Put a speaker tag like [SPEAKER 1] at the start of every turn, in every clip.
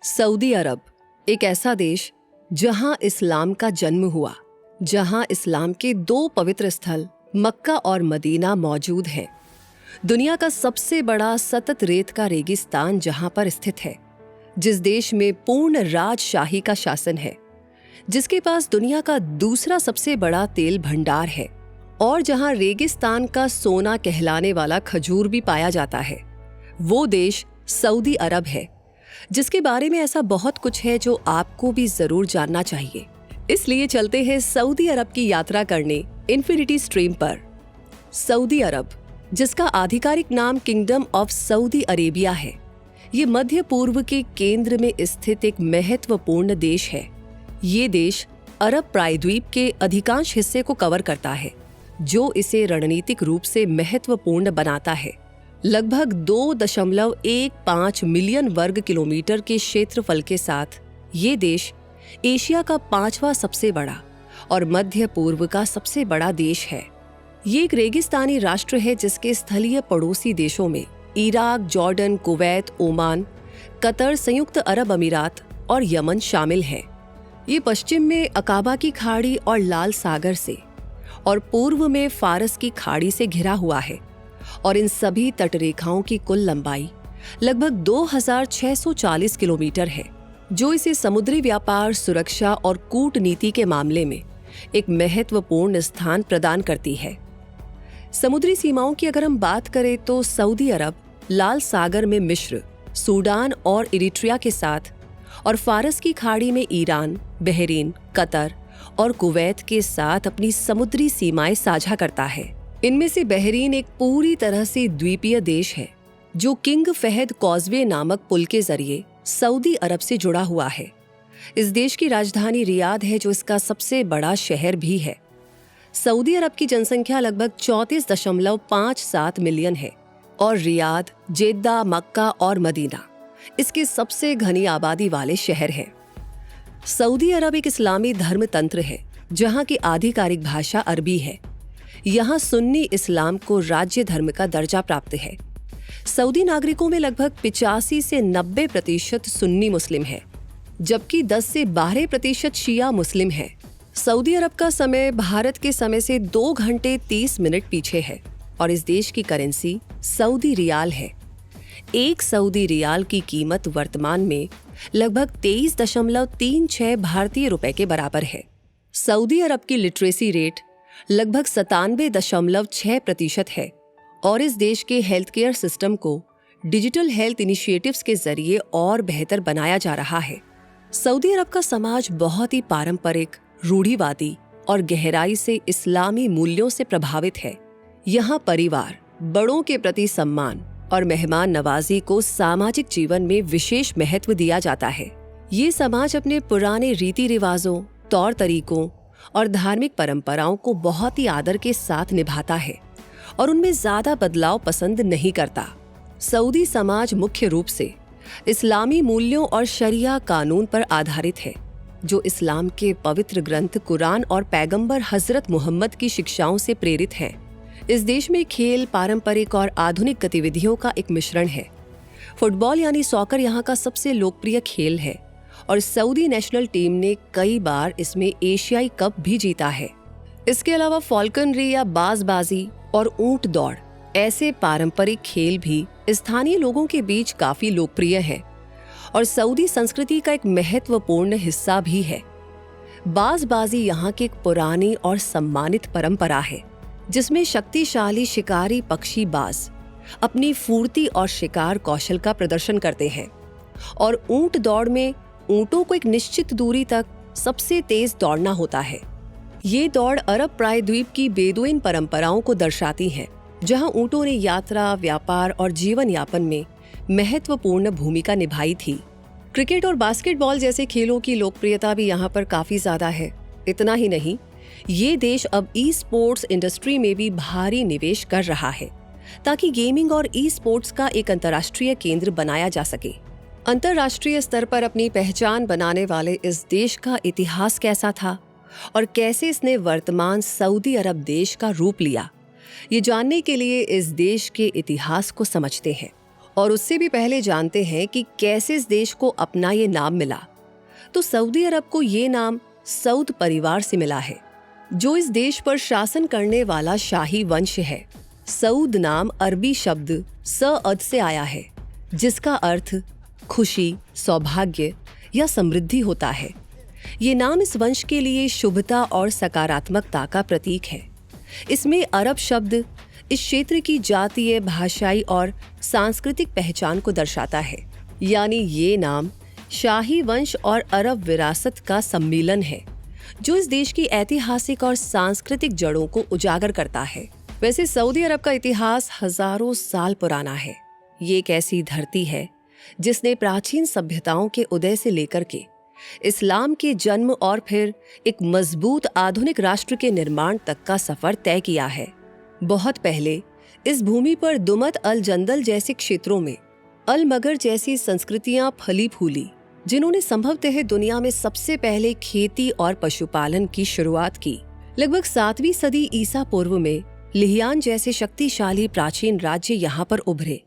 [SPEAKER 1] Saudi अरब एक ऐसा देश जहां इस्लाम का जन्म हुआ, जहां इस्लाम के दो पवित्र स्थल मक्का और मदीना मौजूद हैं। दुनिया का सबसे बड़ा सतत रेत का रेगिस्तान जहां पर स्थित है, जिस देश में पूर्ण राजशाही का शासन है, जिसके पास दुनिया का दूसरा सबसे बड़ा तेल भंडार है और जहां रेगिस्तान का सोना कहलाने वाला खजूर भी पाया जाता है, वो देश सऊदी अरब है, जिसके बारे में ऐसा बहुत कुछ है जो आपको भी जरूर जानना चाहिए। इसलिए चलते हैं सऊदी अरब की यात्रा करने इन्फिनिटी स्ट्रीम पर। सऊदी अरब, जिसका आधिकारिक नाम किंगडम ऑफ सऊदी अरेबिया है, ये मध्य पूर्व के केंद्र में स्थित एक महत्वपूर्ण देश है। ये देश अरब प्रायद्वीप के अधिकांश हिस्से को कवर करता है, जो इसे रणनीतिक रूप से महत्वपूर्ण बनाता है। लगभग 2.15 मिलियन वर्ग किलोमीटर के क्षेत्रफल के साथ ये देश एशिया का 5वां सबसे बड़ा और मध्य पूर्व का सबसे बड़ा देश है। ये एक रेगिस्तानी राष्ट्र है जिसके स्थलीय पड़ोसी देशों में Iraq, Jordan, Kuwait, Oman, Qatar, संयुक्त अरब अमीरात और यमन शामिल हैं। ये पश्चिम में अकाबा की खाड़ी और लाल सागर से और पूर्व में फारस की खाड़ी से घिरा हुआ है और इन सभी तटरेखाओं की कुल लंबाई लगभग 2640 किलोमीटर है, जो इसे समुद्री व्यापार, सुरक्षा और कूटनीति के मामले में एक महत्वपूर्ण स्थान प्रदान करती है। समुद्री सीमाओं की अगर हम बात करें तो सऊदी अरब लाल सागर में मिस्र, सूडान और इरिट्रिया के साथ और फारस की खाड़ी में ईरान, बहरीन, कतर और कुवैत के साथ अपनी समुद्री सीमाएं साझा करता है। इनमें से बहरीन एक पूरी तरह से द्वीपीय देश है, जो किंग फहद कॉजवे नामक पुल के जरिए सऊदी अरब से जुड़ा हुआ है। इस देश की राजधानी रियाद है, जो इसका सबसे बड़ा शहर भी है। सऊदी अरब की जनसंख्या लगभग 34.57 मिलियन है और रियाद, जेद्दा, मक्का और मदीना इसके सबसे घनी आबादी वाले शहर हैं। सऊदी अरब एक इस्लामी धर्म तंत्र है, जहां की आधिकारिक भाषा अरबी है। यहाँ सुन्नी इस्लाम को राज्य धर्म का दर्जा प्राप्त है। सऊदी नागरिकों में लगभग 85 से 90% सुन्नी मुस्लिम है, जबकि 10 से 12% शिया मुस्लिम है। सऊदी अरब का समय भारत के समय से 2 घंटे 30 मिनट पीछे है और इस देश की करेंसी सऊदी रियाल है। एक सऊदी रियाल की कीमत वर्तमान में लगभग 23.36 भारतीय रुपए के बराबर है। सऊदी अरब की लिटरेसी रेट लगभग 97.6% है और इस देश के हेल्थ केयर सिस्टम को डिजिटल हेल्थ इनिशिएटिव्स के जरिए और बेहतर बनाया जा रहा है। सऊदी अरब का समाज बहुत ही पारंपरिक, रूढ़िवादी और गहराई से इस्लामी मूल्यों से प्रभावित है। यहाँ परिवार, बड़ों के प्रति सम्मान और मेहमान नवाजी को सामाजिक जीवन में विशेष महत्व दिया जाता है। ये समाज अपने पुराने रीति रिवाजों, तौर तरीकों और धार्मिक परंपराओं को बहुत ही आदर के साथ निभाता है और उनमें ज्यादा बदलाव पसंद नहीं करता। सऊदी समाज मुख्य रूप से इस्लामी मूल्यों और शरिया कानून पर आधारित है, जो इस्लाम के पवित्र ग्रंथ कुरान और पैगंबर हजरत मोहम्मद की शिक्षाओं से प्रेरित हैं। इस देश में खेल पारंपरिक और आधुनिक गतिविधियों का एक मिश्रण है। फुटबॉल यानी सॉकर यहाँ का सबसे लोकप्रिय खेल है और सऊदी नेशनल टीम ने कई बार इसमें एशियाई कप भी जीता है। इसके अलावा फॉल्कनरी या बाजबाजी और ऊंट दौड़ ऐसे पारंपरिक खेल भी स्थानीय लोगों के बीच काफी लोकप्रिय हैं और सऊदी संस्कृति का एक महत्वपूर्ण हिस्सा भी है। बाजबाजी यहाँ की एक पुरानी और सम्मानित परंपरा है, जिसमें शक्तिशाली शिकारी पक्षी बाज अपनी फुर्ती और शिकार कौशल का प्रदर्शन करते हैं और ऊंट दौड़ में ऊंटों को एक निश्चित दूरी तक सबसे तेज दौड़ना होता है। ये दौड़ अरब प्रायद्वीप की बेदुइन परंपराओं को दर्शाती है, जहां ऊंटों ने यात्रा, व्यापार और जीवन यापन में महत्वपूर्ण भूमिका निभाई थी। क्रिकेट और बास्केटबॉल जैसे खेलों की लोकप्रियता भी यहाँ पर काफी ज्यादा है। इतना ही नहीं, ये देश अब ई स्पोर्ट्स इंडस्ट्री में भी भारी निवेश कर रहा है, ताकि गेमिंग और ई स्पोर्ट्स का एक अंतर्राष्ट्रीय केंद्र बनाया जा सके। अंतर्राष्ट्रीय स्तर पर अपनी पहचान बनाने वाले इस देश का इतिहास कैसा था और कैसे इसने वर्तमान सऊदी अरब देश का रूप लिया, ये जानने के लिए इस देश के इतिहास को समझते हैं और उससे भी पहले जानते हैं कि कैसे इस देश को अपना ये नाम मिला। तो सऊदी अरब को ये नाम सऊद परिवार से मिला है, जो इस देश पर शासन करने वाला शाही वंश है। सऊद नाम अरबी शब्द सअद से आया है, जिसका अर्थ खुशी, सौभाग्य या समृद्धि होता है। ये नाम इस वंश के लिए शुभता और सकारात्मकता का प्रतीक है। इसमें अरब शब्द इस क्षेत्र की जातीय, भाषाई और सांस्कृतिक पहचान को दर्शाता है। यानी ये नाम शाही वंश और अरब विरासत का सम्मिलन है, जो इस देश की ऐतिहासिक और सांस्कृतिक जड़ों को उजागर करता है। वैसे सऊदी अरब का इतिहास हजारों साल पुराना है। ये एक ऐसी धरती है जिसने प्राचीन सभ्यताओं के उदय से लेकर के इस्लाम के जन्म और फिर एक मजबूत आधुनिक राष्ट्र के निर्माण तक का सफर तय किया है। बहुत पहले इस भूमि पर दुमत अल जंदल जैसे क्षेत्रों में अल मगर जैसी संस्कृतियां फली फूली, जिन्होंने संभवतः दुनिया में सबसे पहले खेती और पशुपालन की शुरुआत की। लगभग 7वीं सदी ईसा पूर्व में लिहियान जैसे शक्तिशाली प्राचीन राज्य यहाँ पर उभरे,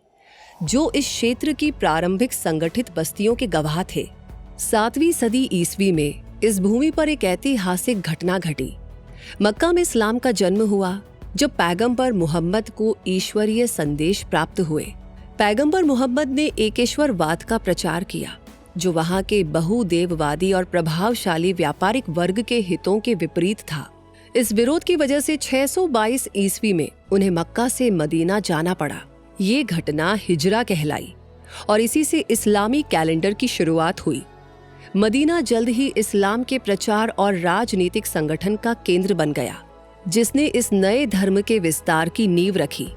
[SPEAKER 1] जो इस क्षेत्र की प्रारंभिक संगठित बस्तियों के गवाह थे। 7वीं सदी ईस्वी में इस भूमि पर एक ऐतिहासिक घटना घटी। मक्का में इस्लाम का जन्म हुआ, जब पैगंबर मोहम्मद को ईश्वरीय संदेश प्राप्त हुए। पैगंबर मोहम्मद ने एकेश्वरवाद का प्रचार किया, जो वहां के बहुदेववादी और प्रभावशाली व्यापारिक वर्ग के हितों के विपरीत था। इस विरोध की वजह से 622 ईस्वी में उन्हें मक्का से मदीना जाना पड़ा। ये घटना हिजरा कहलाई और इसी से इस्लामी कैलेंडर की शुरुआत हुई। मदीना जल्द ही इस्लाम के प्रचार और राजनीतिक संगठन का केंद्र बन गया, जिसने इस नए धर्म के विस्तार की नींव रखी।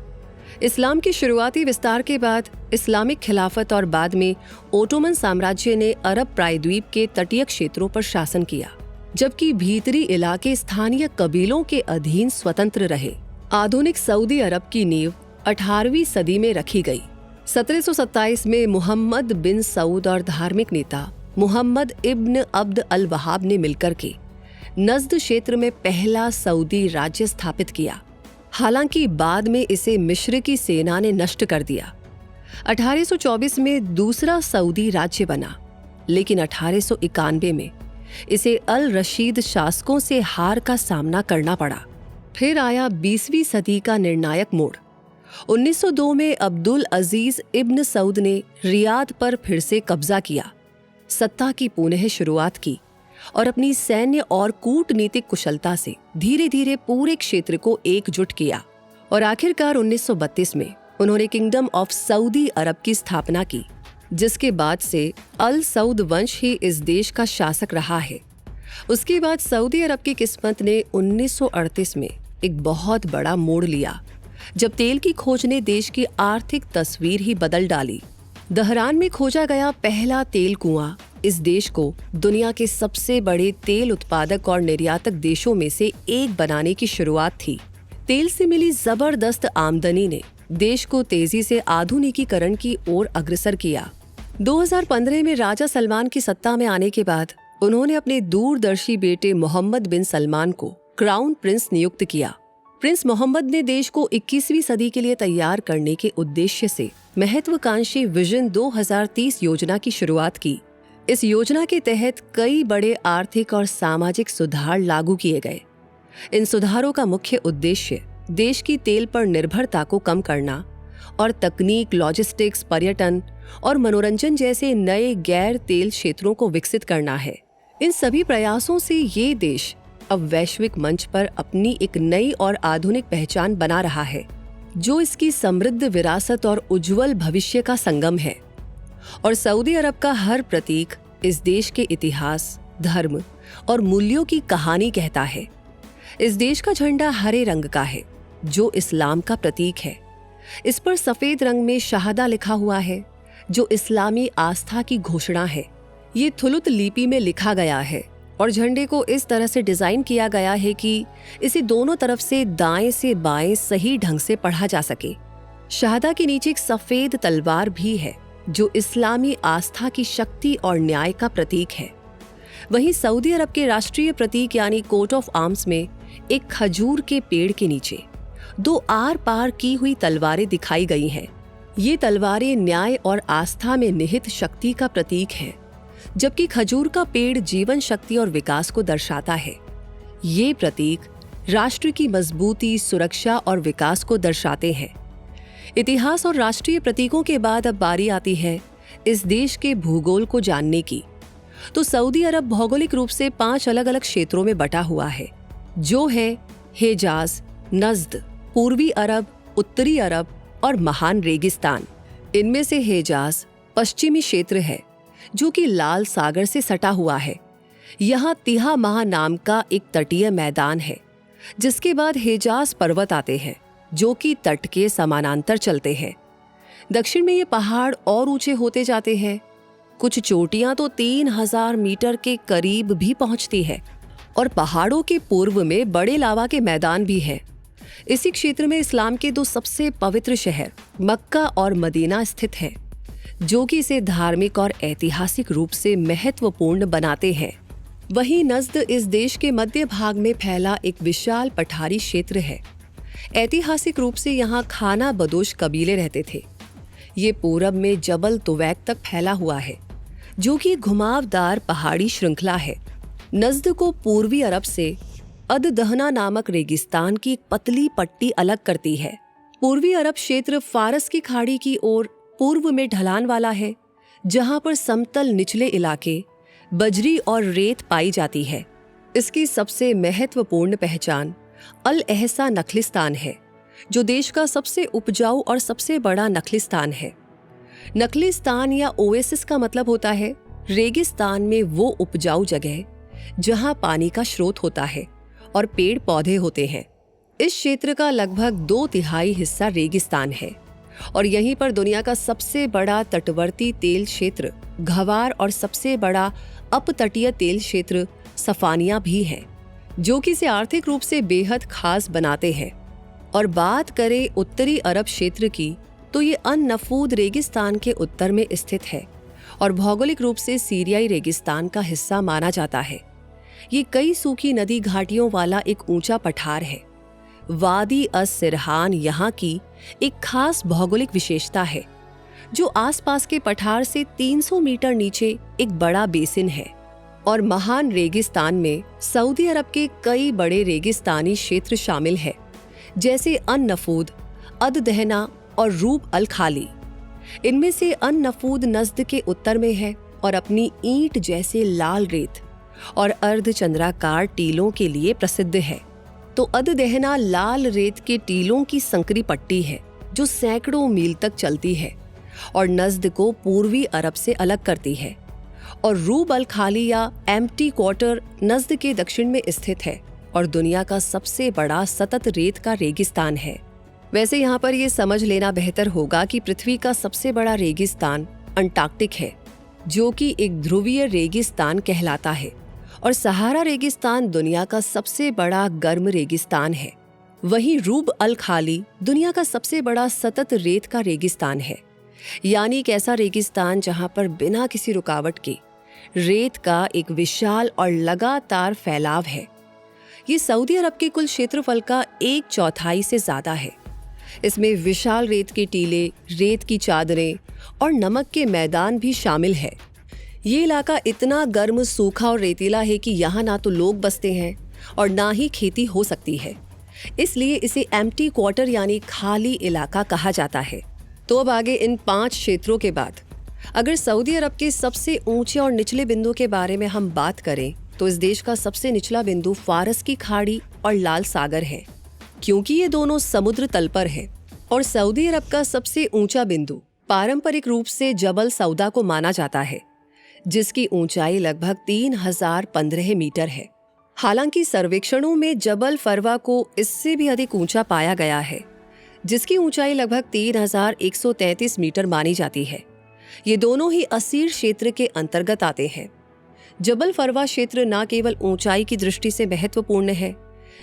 [SPEAKER 1] इस्लाम के शुरुआती विस्तार के बाद इस्लामिक खिलाफत और बाद में ओटोमन साम्राज्य ने अरब प्रायद्वीप के तटीय क्षेत्रों पर शासन किया, जबकि भीतरी इलाके स्थानीय कबीलों के अधीन स्वतंत्र रहे। आधुनिक सऊदी अरब की नींव 18वीं सदी में रखी गई। 1727 में मोहम्मद बिन सऊद और धार्मिक नेता मोहम्मद इब्न अब्द अल वहाब ने मिलकर के नज्द क्षेत्र में पहला सऊदी राज्य स्थापित किया। हालांकि बाद में इसे मिस्र की सेना ने नष्ट कर दिया। 1824 में दूसरा सऊदी राज्य बना, लेकिन 1891 में इसे अल रशीद शासकों से हार का सामना करना पड़ा। फिर आया 20वीं सदी का निर्णायक मोड़। 1902 में अब्दुल अजीज इब्न सऊद ने रियाद पर फिर से कब्जा किया, सत्ता की पुनः शुरुआत की और अपनी सैन्य और कूटनीतिक कुशलता से धीरे धीरे पूरे क्षेत्र को एकजुट किया। और आखिरकार 1932 में उन्होंने किंगडम ऑफ सऊदी अरब की स्थापना की, जिसके बाद से अल सऊद वंश ही इस देश का शासक रहा है। उसके बाद सऊदी अरब की किस्मत ने 1938 में एक बहुत बड़ा मोड़ लिया, जब तेल की खोज ने देश की आर्थिक तस्वीर ही बदल डाली। दहरान में खोजा गया पहला तेल कुआं इस देश को दुनिया के सबसे बड़े तेल उत्पादक और निर्यातक देशों में से एक बनाने की शुरुआत थी। तेल से मिली जबरदस्त आमदनी ने देश को तेजी से आधुनिकीकरण की ओर अग्रसर किया। 2015 में राजा सलमान की सत्ता में आने के बाद उन्होंने अपने दूरदर्शी बेटे मोहम्मद बिन सलमान को क्राउन प्रिंस नियुक्त किया। प्रिंस मोहम्मद ने देश को 21वीं सदी के लिए तैयार करने के उद्देश्य से महत्वाकांक्षी विजन 2030 योजना की शुरुआत की। इस योजना के तहत कई बड़े आर्थिक और सामाजिक सुधार लागू किए गए। इन सुधारों का मुख्य उद्देश्य देश की तेल पर निर्भरता को कम करना और तकनीक, लॉजिस्टिक्स, पर्यटन और मनोरंजन जैसे नए गैर तेल क्षेत्रों को विकसित करना है। इन सभी प्रयासों से ये देश अब वैश्विक मंच पर अपनी एक नई और आधुनिक पहचान बना रहा है, जो इसकी समृद्ध विरासत और उज्जवल भविष्य का संगम है। और सऊदी अरब का हर प्रतीक इस देश के इतिहास, धर्म और मूल्यों की कहानी कहता है। इस देश का झंडा हरे रंग का है, जो इस्लाम का प्रतीक है। इस पर सफेद रंग में शहादा लिखा हुआ है, जो इस्लामी आस्था की घोषणा है। ये थुलुत लिपि में लिखा गया है और झंडे को इस तरह से डिजाइन किया गया है कि इसे दोनों तरफ से दाएं से बाएं सही ढंग से पढ़ा जा सके। शहादा के नीचे एक सफेद तलवार भी है, जो इस्लामी आस्था की शक्ति और न्याय का प्रतीक है। वहीं सऊदी अरब के राष्ट्रीय प्रतीक यानी कोट ऑफ आर्म्स में एक खजूर के पेड़ के नीचे 2 आर पार की हुई तलवारें दिखाई गई हैं। ये तलवारें न्याय और आस्था में निहित शक्ति का प्रतीक है, जबकि खजूर का पेड़ जीवन शक्ति और विकास को दर्शाता है। ये प्रतीक राष्ट्र की मजबूती, सुरक्षा और विकास को दर्शाते हैं। इतिहास और राष्ट्रीय प्रतीकों के बाद अब बारी आती है इस देश के भूगोल को जानने की। तो सऊदी अरब भौगोलिक रूप से 5 अलग अलग क्षेत्रों में बटा हुआ है, जो है हिजाज, नज्द, पूर्वी अरब, उत्तरी अरब और महान रेगिस्तान। इनमें से हिजाज पश्चिमी क्षेत्र है, जो कि लाल सागर से सटा हुआ है। यहाँ तिहा महा नाम का एक तटीय मैदान है, जिसके बाद हिजाज पर्वत आते हैं, जो कि तट के समानांतर चलते हैं। दक्षिण में ये पहाड़ और ऊंचे होते जाते हैं। कुछ चोटियां तो 3000 मीटर के करीब भी पहुंचती है और पहाड़ों के पूर्व में बड़े लावा के मैदान भी हैं। इसी क्षेत्र में इस्लाम के 2 सबसे पवित्र शहर मक्का और मदीना स्थित हैं, जो कि इसे धार्मिक और ऐतिहासिक रूप से महत्वपूर्ण बनाते हैं। वहीं नज्द इस देश के मध्य भाग में फैला एक विशाल पठारी क्षेत्र है। ऐतिहासिक रूप से यहाँ खाना बदोश कबीले रहते थे। ये पूरब में जबल तुवैक तक फैला हुआ है, जो कि घुमावदार पहाड़ी श्रृंखला है। नज्द को पूर्वी अरब से अद-दहना नामक रेगिस्तान की एक पतली पट्टी अलग करती है। पूर्वी अरब क्षेत्र फारस की खाड़ी की ओर पूर्व में ढलान वाला है, जहां पर समतल निचले इलाके बजरी और रेत पाई जाती है। इसकी सबसे महत्वपूर्ण पहचान अल अहसा नखलिस्तान है, जो देश का सबसे उपजाऊ और सबसे बड़ा नखलिस्तान है। नखलिस्तान या ओएसिस का मतलब होता है रेगिस्तान में वो उपजाऊ जगह जहां पानी का स्रोत होता है और पेड़ पौधे होते हैं। इस क्षेत्र का लगभग 2/3 हिस्सा रेगिस्तान है और यहीं पर दुनिया का सबसे बड़ा तटवर्ती तेल क्षेत्र घवार और सबसे बड़ा अपतटीय तेल क्षेत्र सफानिया भी है, जो कि इसे आर्थिक रूप से बेहद खास बनाते हैं। और बात करें उत्तरी अरब क्षेत्र की, तो ये अन-नफूद रेगिस्तान के उत्तर में स्थित है और भौगोलिक रूप से सीरियाई रेगिस्तान का हिस्सा माना जाता है। ये कई सूखी नदी घाटियों वाला एक ऊंचा पठार है। वादी अस-सिरहान यहाँ की एक खास भौगोलिक विशेषता है, जो आसपास के पठार से 300 मीटर नीचे एक बड़ा बेसिन है। और महान रेगिस्तान में सऊदी अरब के कई बड़े रेगिस्तानी क्षेत्र शामिल है, जैसे अन-नफूद, अद-दहना और रूब अल खाली। इनमें से अन-नफूद नज्द के उत्तर में है और अपनी ईंट जैसे लाल रेत और अर्धचंद्राकार टीलों के लिए प्रसिद्ध है। तो अद-दहना लाल रेत के टीलों की संकरी पट्टी है, जो सैकड़ों मील तक चलती है और नज्द को पूर्वी अरब से अलग करती है। और रूब अल खाली या एम्प्टी क्वार्टर नज्द के दक्षिण में स्थित है और दुनिया का सबसे बड़ा सतत रेत का रेगिस्तान है। वैसे यहाँ पर ये समझ लेना बेहतर होगा कि पृथ्वी का सबसे बड़ा रेगिस्तान अंटार्कटिक है, जो कि एक ध्रुवीय रेगिस्तान कहलाता है, और सहारा रेगिस्तान दुनिया का सबसे बड़ा गर्म रेगिस्तान है। वहीं रूब अल खाली दुनिया का सबसे बड़ा सतत रेत का रेगिस्तान है, यानी एक ऐसा रेगिस्तान जहाँ पर बिना किसी रुकावट के रेत का एक विशाल और लगातार फैलाव है। ये सऊदी अरब के कुल क्षेत्रफल का 1/4 से ज्यादा है। इसमें विशाल रेत के टीले, रेत की चादरें और नमक के मैदान भी शामिल है। ये इलाका इतना गर्म, सूखा और रेतीला है कि यहाँ ना तो लोग बसते हैं और ना ही खेती हो सकती है। इसलिए इसे एम्प्टी क्वार्टर यानी खाली इलाका कहा जाता है। तो अब आगे इन 5 क्षेत्रों के बाद अगर सऊदी अरब के सबसे ऊंचे और निचले बिंदु के बारे में हम बात करें, तो इस देश का सबसे निचला बिंदु फारस की खाड़ी और लाल सागर है, क्योंकि ये दोनों समुद्र तल पर है। और सऊदी अरब का सबसे ऊंचा बिंदु पारंपरिक रूप से जबल सऊदा को माना जाता है, जिसकी ऊंचाई लगभग 3015 मीटर है। हालांकि सर्वेक्षणों में जबल फरवा को इससे भी अधिक ऊंचा पाया गया है, जिसकी ऊंचाई लगभग 3133 मीटर मानी जाती है। ये दोनों ही असीर क्षेत्र के अंतर्गत आते हैं। जबल फरवा क्षेत्र न केवल ऊंचाई की दृष्टि से महत्वपूर्ण है,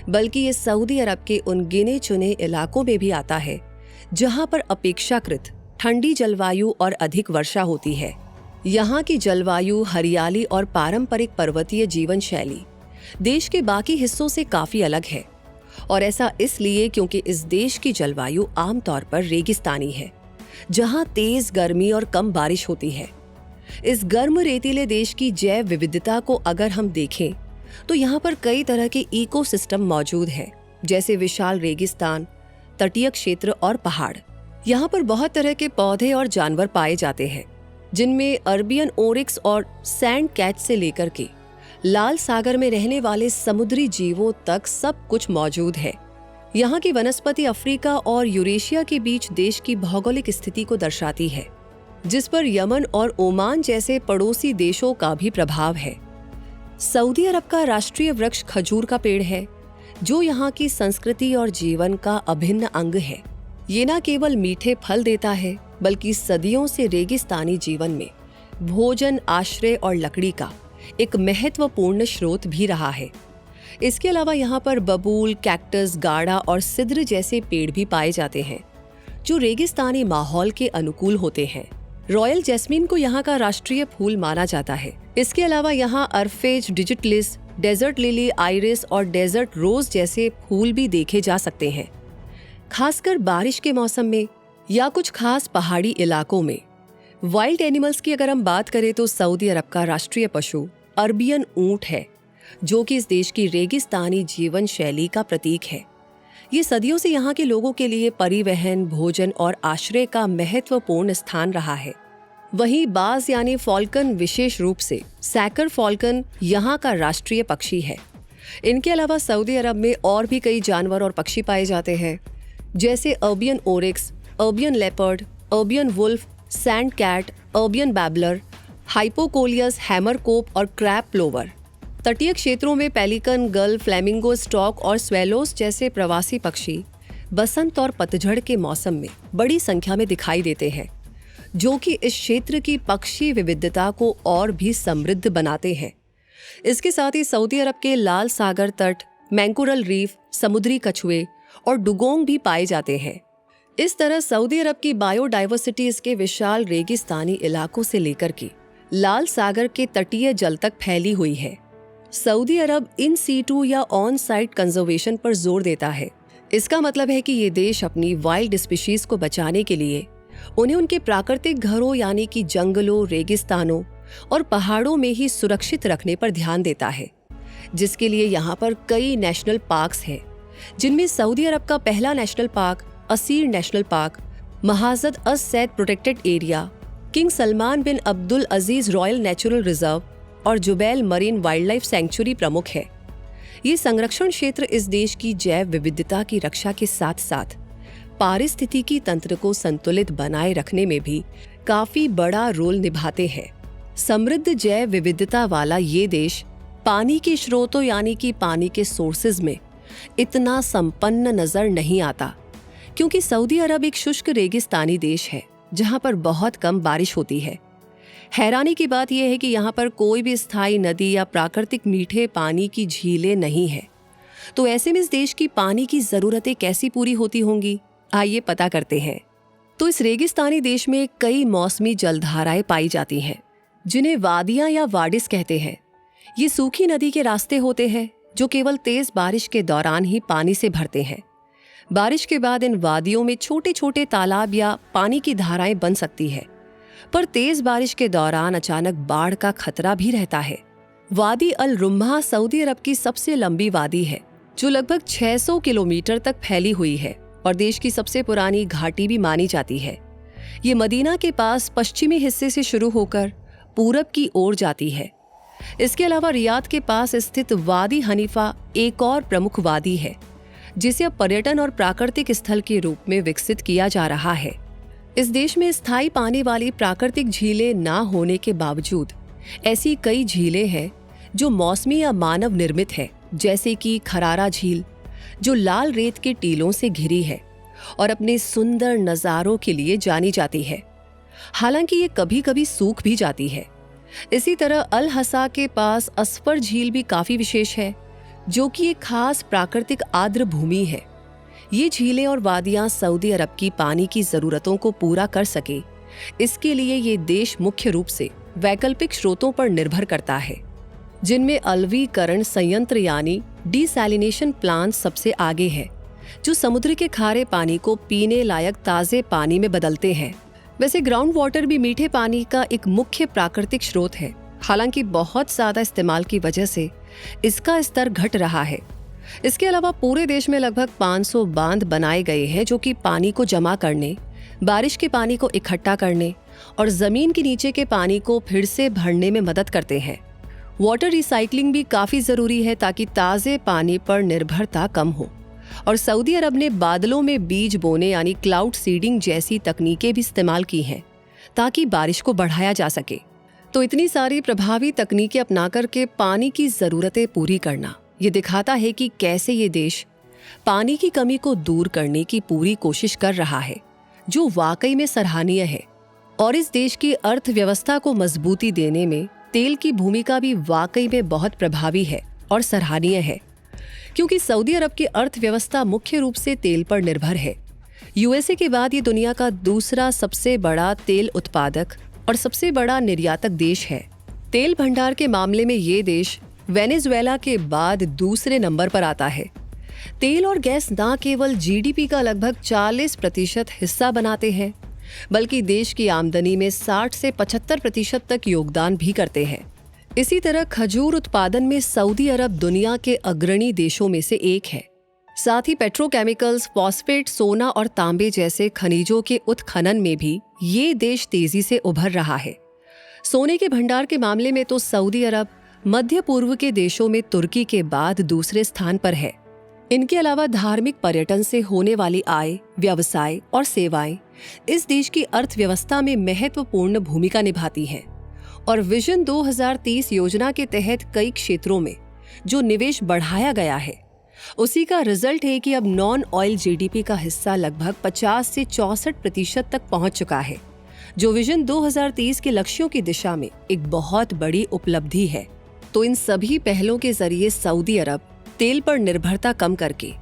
[SPEAKER 1] बल्कि ये सऊदी अरब के उन गिने चुने इलाकों में भी आता है जहां पर अपेक्षाकृत ठंडी जलवायु और अधिक वर्षा होती है। यहाँ की जलवायु, हरियाली और पारंपरिक पर्वतीय जीवन शैली देश के बाकी हिस्सों से काफी अलग है, और ऐसा इसलिए क्योंकि इस देश की जलवायु आमतौर पर रेगिस्तानी है, जहां तेज गर्मी और कम बारिश होती है। इस गर्म रेतीले देश की जैव विविधता को अगर हम देखें तो यहाँ पर कई तरह के इकोसिस्टम मौजूद हैं, जैसे विशाल रेगिस्तान, तटीय क्षेत्र और पहाड़। यहाँ पर बहुत तरह के पौधे और जानवर पाए जाते हैं, जिनमें अरबियन ओरिक्स और सैंड कैट से लेकर के लाल सागर में रहने वाले समुद्री जीवों तक सब कुछ मौजूद है। यहाँ की वनस्पति अफ्रीका और यूरेशिया के बीच देश की भौगोलिक स्थिति को दर्शाती है, जिस पर यमन और ओमान जैसे पड़ोसी देशों का भी प्रभाव है। सऊदी अरब का राष्ट्रीय वृक्ष खजूर का पेड़ है, जो यहाँ की संस्कृति और जीवन का अभिन्न अंग है। ये न केवल मीठे फल देता है, बल्कि सदियों से रेगिस्तानी जीवन में भोजन, आश्रय और लकड़ी का एक महत्वपूर्ण स्रोत भी रहा है। इसके अलावा यहाँ पर बबूल, कैक्टस, गाड़ा और सिद्र जैसे पेड़ भी पाए जाते हैं, जो रेगिस्तानी माहौल के अनुकूल होते हैं। रॉयल जैस्मीन को यहाँ का राष्ट्रीय फूल माना जाता है। इसके अलावा यहाँ अरफेज डिजिटलिस, डेजर्ट लिली, आइरिस और डेजर्ट रोज जैसे फूल भी देखे जा सकते हैं। खासकर बारिश के मौसम में या कुछ खास पहाड़ी इलाकों में। वाइल्ड एनिमल्स की अगर हम बात करें तो सऊदी अरब का राष्ट्रीय पशु अरबियन ऊंट है, जो कि इस देश की रेगिस्तानी जीवन शैली का प्रतीक है। ये सदियों से यहाँ के लोगों के लिए परिवहन, भोजन और आश्रय का महत्वपूर्ण स्थान रहा है। वहीं बाज यानी फॉल्कन, विशेष रूप से सैकर फॉल्कन यहाँ का राष्ट्रीय पक्षी है। इनके अलावा सऊदी अरब में और भी कई जानवर और पक्षी पाए जाते हैं, जैसे Arabian oryx, Arabian leopard, Arabian wolf, sand cat, Arabian babbler, hypocolius, hammerkop और क्रैब प्लोवर। तटीय क्षेत्रों में पेलिकन, गल, फ्लेमिंगो, स्टॉक और स्वेलोस जैसे प्रवासी पक्षी बसंत और पतझड़ के मौसम में बड़ी संख्या में दिखाई देते हैं, जो कि इस क्षेत्र की पक्षी विविधता को और भी समृद्ध बनाते हैं। इसके साथ ही सऊदी अरब के लाल सागर तट, मैंकुरल रीफ, समुद्री कछुए और डुगोंग भी पाए जाते हैं। इस तरह सऊदी अरब की बायोडाइवर्सिटी इसके विशाल रेगिस्तानी इलाकों से लेकर के लाल सागर के तटीय जल तक फैली हुई है। सऊदी अरब इन सीटू या ऑन साइट कंजर्वेशन पर जोर देता है। इसका मतलब है कि ये देश अपनी वाइल्ड स्पीशीज को बचाने के लिए उन्हें उनके प्राकृतिक घरों यानी कि जंगलों, रेगिस्तानों और पहाड़ों में ही सुरक्षित रखने पर ध्यान देता है, जिसके लिए यहाँ पर कई नेशनल पार्क्स हैं, जिनमें सऊदी अरब का पहला national park Asir national park, Mahazat as Sayd protected area, King Salman bin Abdul Aziz royal natural reserve और Jubail marine wild life sanctuary प्रमुख है। ये संरक्षण क्षेत्र इस देश की जैव विविधता की रक्षा के साथ साथ पारिस्थितिकी तंत्र को संतुलित बनाए रखने में भी काफी बड़ा रोल निभाते हैं। समृद्ध जैव विविधता वाला ये देश पानी के स्रोतों यानी कि पानी के सोर्सेज में इतना संपन्न नजर नहीं आता, क्योंकि सऊदी अरब एक शुष्क रेगिस्तानी देश है जहां पर बहुत कम बारिश होती है। हैरानी की बात यह है कि यहाँ पर कोई भी स्थायी नदी या प्राकृतिक मीठे पानी की झीलें नहीं है। तो ऐसे में इस देश की पानी की जरूरतें कैसी पूरी होती होंगी, आइए पता करते हैं। तो इस रेगिस्तानी देश में कई मौसमी जलधाराएं पाई जाती हैं, जिन्हें वादियां या वाडिस कहते हैं। ये सूखी नदी के रास्ते होते हैं जो केवल तेज बारिश के दौरान ही पानी से भरते हैं। बारिश के बाद इन वादियों में छोटे छोटे तालाब या पानी की धाराएं बन सकती है, पर तेज बारिश के दौरान अचानक बाढ़ का खतरा भी रहता है। वादी अल रुम्हा सऊदी अरब की सबसे लंबी वादी है, जो लगभग 600 किलोमीटर तक फैली हुई है और देश की सबसे पुरानी घाटी भी मानी जाती है। ये मदीना के पास पश्चिमी हिस्से से शुरू होकर पूरब की ओर जाती है। इसके अलावा रियाद के पास स्थित वादी हनीफा एक और प्रमुख वादी है, जिसे अब पर्यटन और प्राकृतिक स्थल के रूप में विकसित किया जा रहा है। इस देश में स्थायी पानी वाली प्राकृतिक झीलें ना होने के बावजूद ऐसी कई झीलें हैं जो मौसमी या मानव निर्मित है, जैसे कि खरारा झील, जो लाल रेत के टीलों से घिरी है और अपने सुंदर नज़ारों के लिए जानी जाती है। हालांकि ये कभी कभी सूख भी जाती है। इसी तरह अल हसा के पास अस्फर झील भी काफी विशेष है, जो कि एक खास प्राकृतिक आर्द्र भूमि है। ये झीलें और वादियां सऊदी अरब की पानी की जरूरतों को पूरा कर सके, इसके लिए ये देश मुख्य रूप से वैकल्पिक स्रोतों पर निर्भर करता है, जिनमें अलवीकरण संयंत्र यानी डिसैलिनेशन प्लांट सबसे आगे है, जो समुद्र के खारे पानी को पीने लायक ताजे पानी में बदलते हैं। वैसे ग्राउंड वाटर भी मीठे पानी का एक मुख्य प्राकृतिक स्रोत है। हालांकि बहुत ज्यादा इस्तेमाल की वजह से इसका स्तर घट रहा है। इसके अलावा पूरे देश में लगभग 500 बांध बनाए गए हैं जो कि पानी को जमा करने, बारिश के पानी को इकट्ठा करने और जमीन के नीचे के पानी को फिर से भरने में मदद करते हैं। वाटर रिसाइकलिंग भी काफी जरूरी है ताकि ताजे पानी पर निर्भरता कम हो। और सऊदी अरब ने बादलों में बीज बोने यानी क्लाउड सीडिंग जैसी तकनीकें भी इस्तेमाल की हैं ताकि बारिश को बढ़ाया जा सके। तो इतनी सारी प्रभावी तकनीकें अपना करके पानी की जरूरतें पूरी करना, ये दिखाता है कि कैसे ये देश पानी की कमी को दूर करने की पूरी कोशिश कर रहा है, जो वाकई में सराहनीय है। और इस देश की अर्थव्यवस्था को मजबूती देने में तेल की भूमिका भी वाकई में बहुत प्रभावी है और सराहनीय है, क्योंकि सऊदी अरब की अर्थव्यवस्था मुख्य रूप से तेल पर निर्भर है। यूएसए के बाद ये दुनिया का दूसरा सबसे बड़ा तेल उत्पादक और सबसे बड़ा निर्यातक देश है। तेल भंडार के मामले में ये देश वेनेजुएला के बाद दूसरे नंबर पर आता है। तेल और गैस न केवल जीडीपी का लगभग 40% हिस्सा बनाते हैं, बल्कि देश की आमदनी में 60 से 75% तक योगदान भी करते हैं। इसी तरह खजूर उत्पादन में सऊदी अरब दुनिया के अग्रणी देशों में से एक है। साथ ही पेट्रोकेमिकल्स, फॉस्फेट, सोना और तांबे जैसे खनिजों के उत्खनन में भी ये देश तेजी से उभर रहा है। सोने के भंडार के मामले में तो सऊदी अरब मध्य पूर्व के देशों में तुर्की के बाद दूसरे स्थान पर है। इनके अलावा धार्मिक पर्यटन से होने वाली आय, व्यवसाय और सेवाएं इस देश की अर्थव्यवस्था में महत्वपूर्ण भूमिका निभाती हैं। और विजन 2030 योजना के तहत कई क्षेत्रों में जो निवेश बढ़ाया गया है, उसी का रिजल्ट है कि अब नॉन ऑयल जीडीपी का हिस्सा लगभग 50 से 64% तक पहुंच चुका है, जो विजन 2030 के लक्ष्यों की दिशा में एक बहुत बड़ी उपलब्धि है। तो इन सभी पहलों के जरिए सऊदी अरब तेल पर निर्भरता कम करके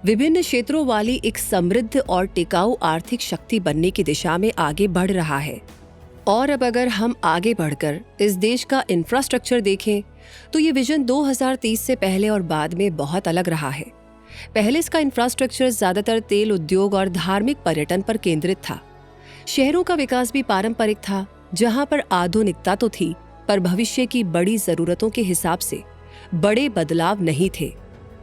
[SPEAKER 1] विभिन्न क्षेत्रों वाली एक समृद्ध और टिकाऊ आर्थिक शक्ति बनने की दिशा में आगे बढ़ रहा है। और अब अगर हम आगे बढ़कर इस देश का इंफ्रास्ट्रक्चर देखें तो ये विजन 2030 से पहले और बाद में बहुत अलग रहा है। पहले इसका इंफ्रास्ट्रक्चर ज्यादातर तेल उद्योग और धार्मिक पर्यटन पर केंद्रित था। शहरों का विकास भी पारंपरिक था, जहां पर आधुनिकता तो थी पर भविष्य की बड़ी जरूरतों के हिसाब से बड़े बदलाव नहीं थे।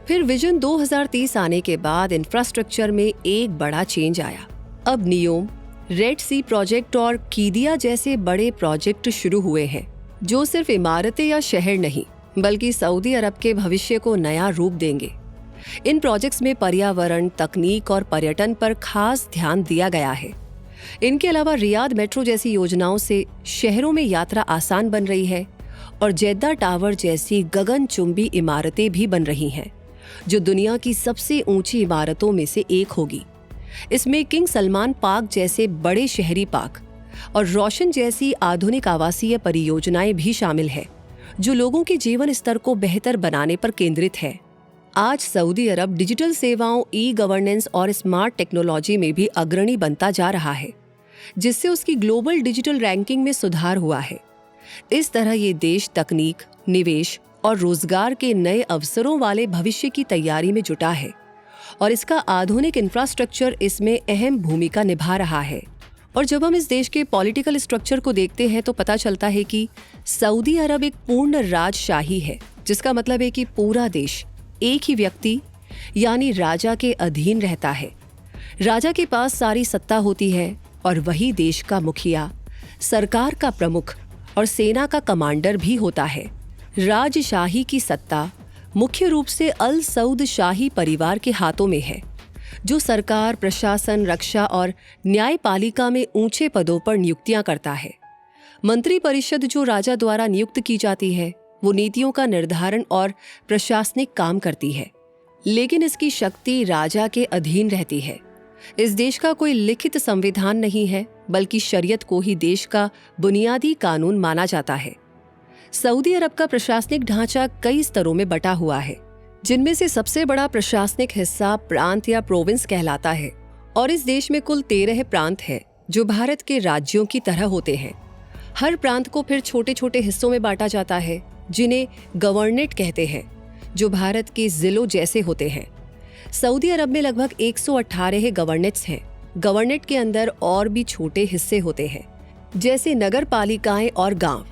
[SPEAKER 1] फिर विजन 2030 आने के बाद इंफ्रास्ट्रक्चर में एक बड़ा चेंज आया। अब नियोम, रेड सी प्रोजेक्ट और कीदिया जैसे बड़े प्रोजेक्ट शुरू हुए हैं, जो सिर्फ इमारतें या शहर नहीं बल्कि सऊदी अरब के भविष्य को नया रूप देंगे। इन प्रोजेक्ट्स में पर्यावरण, तकनीक और पर्यटन पर खास ध्यान दिया गया है। इनके अलावा रियाद मेट्रो जैसी योजनाओं से शहरों में यात्रा आसान बन रही है और जेद्दा टावर जैसी गगनचुंबी इमारतें भी बन रही हैं, जो दुनिया की सबसे ऊंची इमारतों में से एक होगी। इसमें किंग सलमान पार्क जैसे बड़े शहरी पार्क और रोशन जैसी आधुनिक आवासीय परियोजनाएं भी शामिल है, जो लोगों के जीवन स्तर को बेहतर बनाने पर केंद्रित है। आज सऊदी अरब डिजिटल सेवाओं, ई गवर्नेंस और स्मार्ट टेक्नोलॉजी में भी अग्रणी बनता जा रहा है, जिससे उसकी ग्लोबल डिजिटल रैंकिंग में सुधार हुआ है। इस तरह ये देश तकनीक, निवेश और रोजगार के नए अवसरों वाले भविष्य की तैयारी में जुटा है और इसका आधुनिक इंफ्रास्ट्रक्चर इसमें अहम भूमिका निभा रहा है। और जब हम इस देश के पॉलिटिकल स्ट्रक्चर को देखते हैं तो पता चलता है कि सऊदी अरब एक पूर्ण राजशाही है, जिसका मतलब है कि पूरा देश एक ही व्यक्ति यानी राजा के अधीन रहता है। राजा के पास सारी सत्ता होती है और वही देश का मुखिया, सरकार का प्रमुख और सेना का कमांडर भी होता है। राजशाही की सत्ता मुख्य रूप से अल सऊद शाही परिवार के हाथों में है, जो सरकार, प्रशासन, रक्षा और न्यायपालिका में ऊंचे पदों पर नियुक्तियां करता है। मंत्री परिषद जो राजा द्वारा नियुक्त की जाती है, वो नीतियों का निर्धारण और प्रशासनिक काम करती है, लेकिन इसकी शक्ति राजा के अधीन रहती है। इस देश का कोई लिखित संविधान नहीं है, बल्कि शरीयत को ही देश का बुनियादी कानून माना जाता है। सऊदी अरब का प्रशासनिक ढांचा कई स्तरों में बटा हुआ है, जिनमें से सबसे बड़ा प्रशासनिक हिस्सा प्रांत या प्रोविंस कहलाता है। और इस देश में कुल 13 प्रांत हैं, जो भारत के राज्यों की तरह होते हैं। हर प्रांत को फिर छोटे छोटे हिस्सों में बांटा जाता है, जिन्हें गवर्नेट कहते हैं, जो भारत के जिलों जैसे होते हैं। सऊदी अरब में लगभग 118 गवर्नेट्स हैं, गवर्नरेट के अंदर और भी छोटे हिस्से होते हैं, जैसे नगर पालिकाएं और गांव।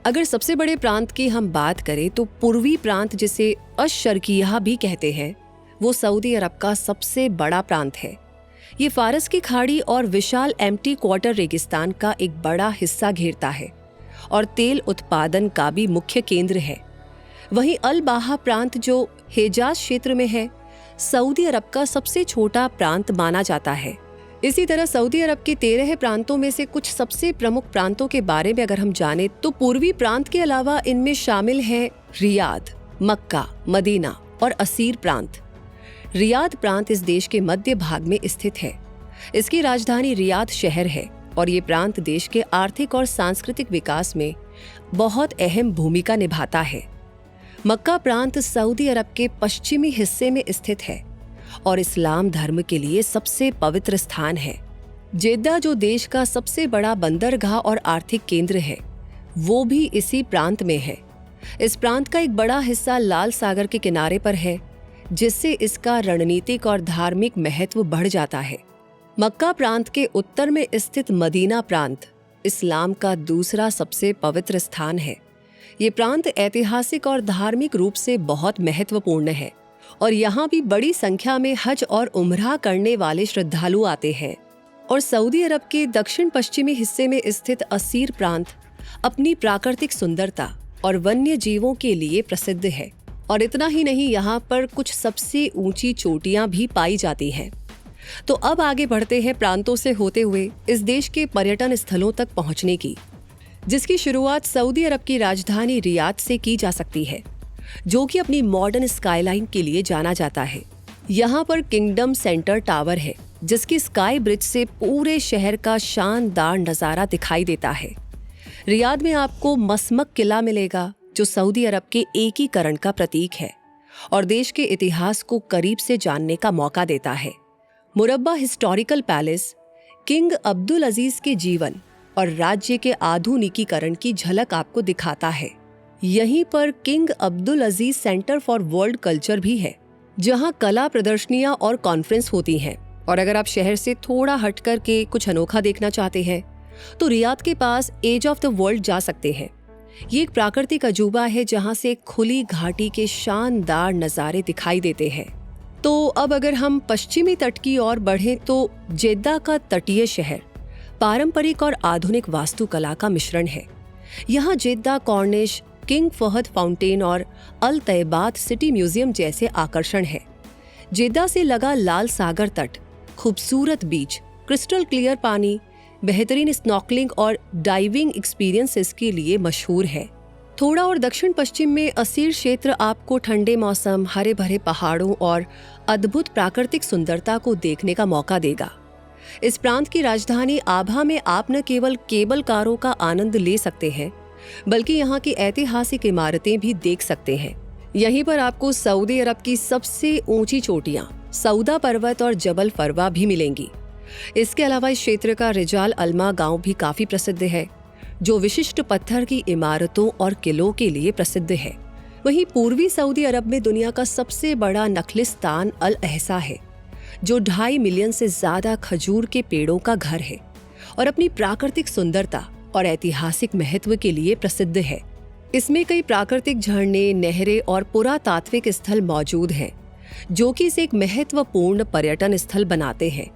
[SPEAKER 1] अगर सबसे बड़े प्रांत की हम बात करें तो पूर्वी प्रांत, जिसे अश-शर्किया भी कहते हैं, वो सऊदी अरब का सबसे बड़ा प्रांत है। ये फारस की खाड़ी और विशाल एम्प्टी क्वार्टर रेगिस्तान का एक बड़ा हिस्सा घेरता है और तेल उत्पादन का भी मुख्य केंद्र है। वहीं अल बाहा प्रांत, जो हिजाज क्षेत्र में है, सऊदी अरब का सबसे छोटा प्रांत माना जाता है। इसी तरह सऊदी अरब के 13 प्रांतों में से कुछ सबसे प्रमुख प्रांतों के बारे में अगर हम जानें तो पूर्वी प्रांत के अलावा इनमें शामिल है रियाद, मक्का, मदीना और असीर प्रांत। रियाद प्रांत इस देश के मध्य भाग में स्थित है। इसकी राजधानी रियाद शहर है और ये प्रांत देश के आर्थिक और सांस्कृतिक विकास में बहुत अहम भूमिका निभाता है। मक्का प्रांत सऊदी अरब के पश्चिमी हिस्से में स्थित है और इस्लाम धर्म के लिए सबसे पवित्र स्थान है। जेद्दा, जो देश का सबसे बड़ा बंदरगाह और आर्थिक केंद्र है, वो भी इसी प्रांत में है। इस प्रांत का एक बड़ा हिस्सा लाल सागर के किनारे पर है, जिससे इसका रणनीतिक और धार्मिक महत्व बढ़ जाता है। मक्का प्रांत के उत्तर में स्थित मदीना प्रांत इस्लाम का दूसरा सबसे पवित्र स्थान है। ये प्रांत ऐतिहासिक और धार्मिक रूप से बहुत महत्वपूर्ण है और यहाँ भी बड़ी संख्या में हज और उम्रा करने वाले श्रद्धालु आते हैं। और सऊदी अरब के दक्षिण पश्चिमी हिस्से में स्थित असीर प्रांत अपनी प्राकृतिक सुंदरता और वन्य जीवों के लिए प्रसिद्ध है। और इतना ही नहीं, यहाँ पर कुछ सबसे ऊंची चोटियां भी पाई जाती हैं। तो अब आगे बढ़ते हैं प्रांतों से होते हुए इस देश के पर्यटन स्थलों तक पहुंचने की, जिसकी शुरुआत सऊदी अरब की राजधानी रियाद से की जा सकती है, जो कि अपनी मॉडर्न स्काईलाइन के लिए जाना जाता है। यहाँ पर किंगडम सेंटर टावर है, जिसकी स्काई ब्रिज से पूरे शहर का शानदार नज़ारा दिखाई देता है। रियाद में आपको मसमक किला मिलेगा, जो सऊदी अरब के एकीकरण का प्रतीक है और देश के इतिहास को करीब से जानने का मौका देता है। मुरब्बा हिस्टोरिकल पैलेस किंग अब्दुल अजीज के जीवन और राज्य के आधुनिकीकरण की झलक आपको दिखाता है। यहीं पर king Abdul Aziz centre for world culture भी है, जहां कला प्रदर्शनियां और कॉन्फ्रेंस होती हैं। और अगर आप शहर से थोड़ा हट कर के कुछ अनोखा देखना चाहते हैं तो रियाद के पास एज ऑफ द वर्ल्ड जा सकते हैं। ये एक प्राकृतिक अजूबा है, जहां से खुली घाटी के शानदार नज़ारे दिखाई देते हैं। तो अब अगर हम पश्चिमी तट की ओर बढ़ें तो जेद्दा का तटीय शहर पारंपरिक और आधुनिक वास्तुकला का मिश्रण है। यहाँ जेद्दा कॉर्निश, किंग फहद फाउंटेन और अल तैबात सिटी म्यूजियम जैसे आकर्षण है। जेद्दा से लगा लाल सागर तट खूबसूरत बीच, क्रिस्टल क्लियर पानी, बेहतरीन स्नॉर्कलिंग और डाइविंग एक्सपीरियंसेस के लिए मशहूर है। थोड़ा और दक्षिण पश्चिम में असीर क्षेत्र आपको ठंडे मौसम, हरे भरे पहाड़ों और अद्भुत प्राकृतिक सुंदरता को देखने का मौका देगा। इस प्रांत की राजधानी आभा में आप न केवल केबल कारों का आनंद ले सकते हैं, बल्कि यहाँ की ऐतिहासिक इमारतें भी देख सकते हैं। यहीं पर आपको सऊदी अरब की सबसे ऊंची चोटियां सऊदा पर्वत और जबल फरवा भी मिलेंगी। इसके अलावा इस क्षेत्र का रिजाल अल्मा गांव भी काफी प्रसिद्ध है, जो विशिष्ट पत्थर की इमारतों और किलों के लिए प्रसिद्ध है। वहीं पूर्वी सऊदी अरब में दुनिया का सबसे बड़ा नखलिस्तान अल अहसा है, जो 2.5 मिलियन से ज्यादा खजूर के पेड़ों का घर है और अपनी प्राकृतिक सुंदरता और ऐतिहासिक महत्व के लिए प्रसिद्ध है। इसमें कई प्राकृतिक झरने, नहरें और पुरातात्विक स्थल मौजूद हैं, जो कि इसे एक महत्वपूर्ण पर्यटन स्थल बनाते हैं।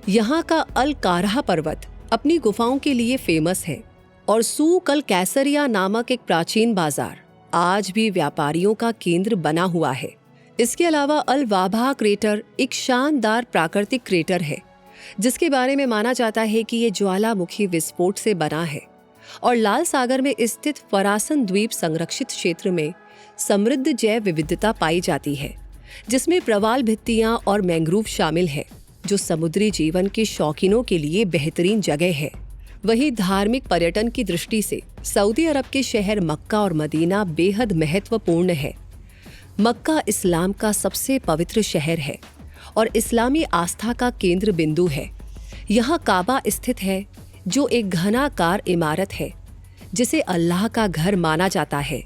[SPEAKER 1] यहाँ का अल काराह पर्वत अपनी गुफाओं के लिए फेमस है और सूक अल कैसरिया नामक एक प्राचीन बाजार आज भी व्यापारियों का केंद्र बना हुआ है। इसके अलावा अल वाबा क्रेटर एक शानदार प्राकृतिक क्रेटर है, जिसके बारे में माना जाता है कि ये ज्वालामुखी विस्फोट से बना है। और लाल सागर में स्थित फरासन द्वीप संरक्षित क्षेत्र में समृद्ध जैव विविधता पाई जाती है, जिसमें प्रवाल भित्तियां और मैंग्रोव शामिल है, जो समुद्री जीवन के शौकीनों के लिए बेहतरीन जगह है। वहीं धार्मिक पर्यटन की दृष्टि से सऊदी अरब के शहर मक्का और मदीना बेहद महत्वपूर्ण है। मक्का इस्लाम का सबसे पवित्र शहर है और इस्लामी आस्था का केंद्र बिंदु है। यहाँ काबा स्थित है, जो एक घनाकार इमारत है जिसे अल्लाह का घर माना जाता है।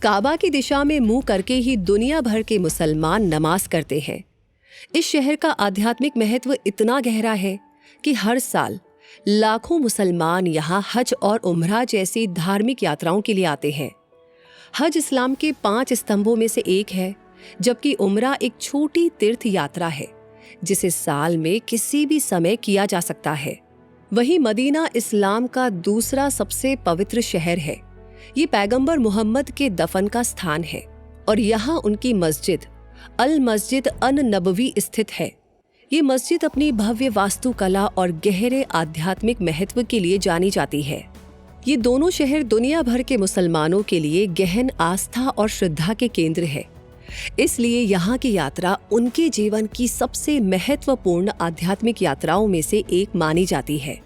[SPEAKER 1] काबा की दिशा में मुंह करके ही दुनिया भर के मुसलमान नमाज करते हैं। इस शहर का आध्यात्मिक महत्व इतना गहरा है कि हर साल लाखों मुसलमान यहाँ हज और उम्रा जैसी धार्मिक यात्राओं के लिए आते हैं। हज इस्लाम के 5 स्तंभों में से एक है, जबकि उम्रा एक छोटी तीर्थ यात्रा है जिसे साल में किसी भी समय किया जा सकता है। वहीं मदीना इस्लाम का दूसरा सबसे पवित्र शहर है। ये पैगंबर मोहम्मद के दफन का स्थान है और यहाँ उनकी मस्जिद अल मस्जिद अन नबवी स्थित है। ये मस्जिद अपनी भव्य वास्तुकला और गहरे आध्यात्मिक महत्व के लिए जानी जाती है। ये दोनों शहर दुनिया भर के मुसलमानों के लिए गहन आस्था और श्रद्धा के केंद्र है, इसलिए यहाँ की यात्रा उनके जीवन की सबसे महत्वपूर्ण आध्यात्मिक यात्राओं में से एक मानी जाती है।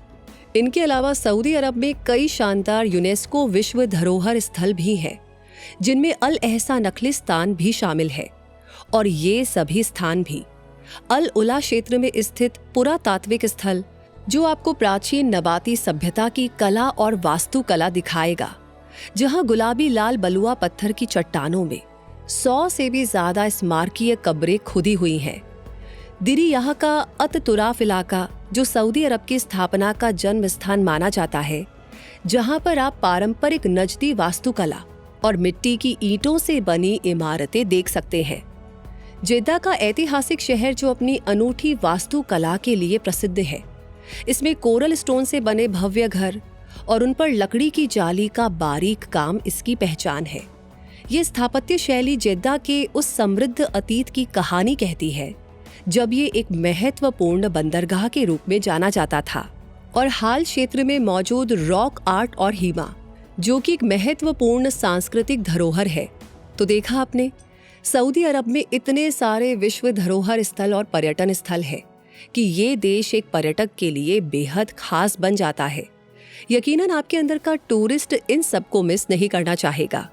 [SPEAKER 1] इनके अलावा सऊदी अरब में कई शानदार यूनेस्को विश्व धरोहर स्थल भी हैं, जिनमें अल एहसा नखलिस्तान भी शामिल है और ये सभी स्थान भी अल उला क्षेत्र में स्थित पुरातात्विक स्थल, जो आपको प्राचीन नबाती सभ्यता की कला और वास्तुकला दिखाएगा, जहां गुलाबी लाल बलुआ पत्थर की चट्टानों में 100 से भी ज्यादा स्मारकीय कब्रें खुदी हुई हैं। दिरी यहाँ का अत तुराफ इलाका, जो सऊदी अरब की स्थापना का जन्म स्थान माना जाता है, जहां पर आप पारंपरिक नजदी वास्तुकला और मिट्टी की ईंटों से बनी इमारतें देख सकते हैं। जेद्दा का ऐतिहासिक शहर, जो अपनी अनूठी वास्तुकला के लिए प्रसिद्ध है, इसमें कोरल स्टोन से बने भव्य घर और उन पर लकड़ी की जाली का बारीक काम इसकी पहचान है। ये स्थापत्य शैली जेद्दा के उस समृद्ध अतीत की कहानी कहती है, जब ये एक महत्वपूर्ण बंदरगाह के रूप में जाना जाता था। और हाल क्षेत्र में मौजूद रॉक आर्ट और हीमा, जो कि एक महत्वपूर्ण सांस्कृतिक धरोहर है। तो देखा आपने, सऊदी अरब में इतने सारे विश्व धरोहर स्थल और पर्यटन स्थल है कि ये देश एक पर्यटक के लिए बेहद खास बन जाता है। यकीनन आपके अंदर का टूरिस्ट इन सबको मिस नहीं करना चाहेगा।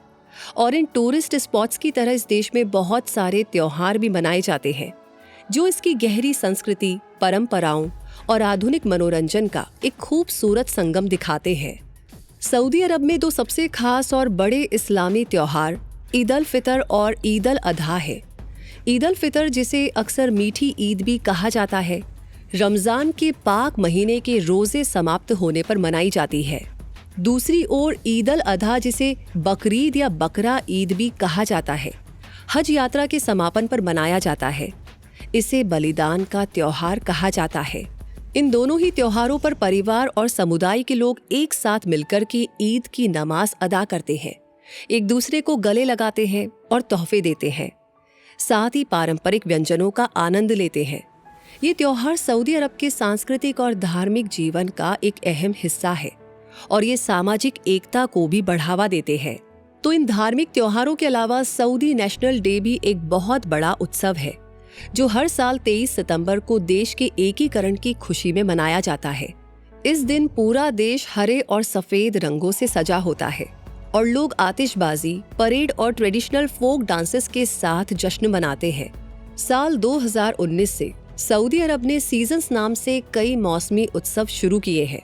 [SPEAKER 1] और इन टूरिस्ट स्पॉट्स की तरह इस देश में बहुत सारे त्योहार भी मनाए जाते हैं, जो इसकी गहरी संस्कृति, परंपराओं और आधुनिक मनोरंजन का एक खूबसूरत संगम दिखाते हैं। सऊदी अरब में 2 सबसे खास और बड़े इस्लामी त्योहार ईद अल फितर और ईद अल अधा है। ईद अल फितर, जिसे अक्सर मीठी ईद भी कहा जाता है, रमजान के पाक महीने के रोजे समाप्त होने पर मनाई जाती है। दूसरी ओर ईद अल अधा, जिसे बकरीद या बकरा ईद भी कहा जाता है, हज यात्रा के समापन पर मनाया जाता है। इसे बलिदान का त्योहार कहा जाता है। इन दोनों ही त्योहारों पर परिवार और समुदाय के लोग एक साथ मिलकर के ईद की नमाज अदा करते हैं, एक दूसरे को गले लगाते हैं और तोहफे देते हैं, साथ ही पारंपरिक व्यंजनों का आनंद लेते हैं। ये त्योहार सऊदी अरब के सांस्कृतिक और धार्मिक जीवन का एक अहम हिस्सा है और ये सामाजिक एकता को भी बढ़ावा देते हैं। तो इन धार्मिक त्योहारों के अलावा सऊदी नेशनल डे भी एक बहुत बड़ा उत्सव है, जो हर साल 23 सितंबर को देश के एकीकरण की खुशी में मनाया जाता है। इस दिन पूरा देश हरे और सफेद रंगों से सजा होता है और लोग आतिशबाजी, परेड और ट्रेडिशनल फोक डांसेस के साथ जश्न मनाते हैं। साल 2019 से सऊदी अरब ने सीजन्स नाम से कई मौसमी उत्सव शुरू किए हैं,